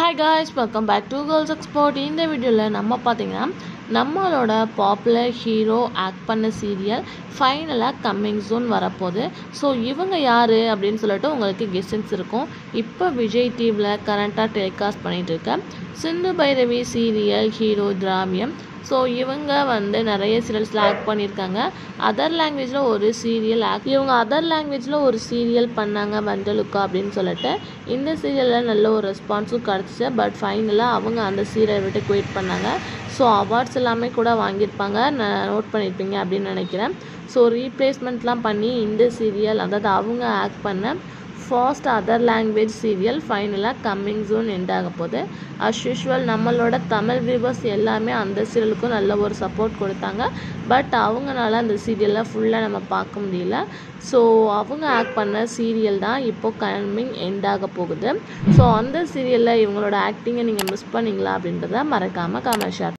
Hi guys, welcome back to Girls Export. இந்த வீடியோவில் நம்ம பார்த்தீங்கன்னா நம்மளோட பாப்புலர் ஹீரோ ஆக்ட் பண்ண சீரியல் ஃபைனலாக கம்மிங் சூன் வரப்போகுது. ஸோ இவங்க யார் அப்படின்னு சொல்லிட்டு உங்களுக்கு கெஸ்டிங்ஸ் இருக்கும். இப்போ விஜய் டிவியில் கரண்ட்டாக டெலிகாஸ்ட் பண்ணிகிட்டு இருக்க Sindhu Bhairavi serial hero திராவியம். So இவங்க நிறைய சீரியல்ஸில் ஆக்ட் பண்ணியிருக்காங்க. அதர் லாங்குவேஜில் ஒரு சீரியல் அதர் லாங்குவேஜில் ஒரு சீரியல் பண்ணாங்க மஞ்சளுக்கா அப்படின்னு சொல்லிட்டு இந்த சீரியலில் நல்ல ஒரு ரெஸ்பான்ஸும் கிடச்சிச்சு. பட் ஃபைனலாக அவங்க அந்த சீரியலை விட்டு குயிட் பண்ணாங்க. ஸோ அவார்ட்ஸ் எல்லாமே கூட வாங்கியிருப்பாங்க, நான் நோட் பண்ணியிருப்பீங்க அப்படின்னு நினைக்கிறேன். ஸோ ரீப்ளேஸ்மெண்ட்லாம் பண்ணி இந்த சீரியல், அதாவது அவங்க ஆக்ட் பண்ண ஃபர்ஸ்ட் அதர் லாங்குவேஜ் சீரியல் ஃபைனலாக கம்மிங் சூன் எண்ட் ஆக போகுது. அஸ் யூஷுவல் நம்மளோட தமிழ் வியூவர்ஸ் எல்லாமே அந்த சீரியலுக்கும் நல்ல ஒரு சப்போர்ட் கொடுத்தாங்க. பட் அவங்களால அந்த சீரியலில் ஃபுல்லாக நம்ம பார்க்க முடியல. ஸோ அவங்க ஆக்ட் பண்ண சீரியல் தான் இப்போது கம்மிங் எண்ட் ஆக போகுது. ஸோ அந்த சீரியலில் இவங்களோட ஆக்டிங்கை நீங்கள் மிஸ் பண்ணிங்களா அப்படின்றத மறக்காமல் கமெண்ட் ஷேர்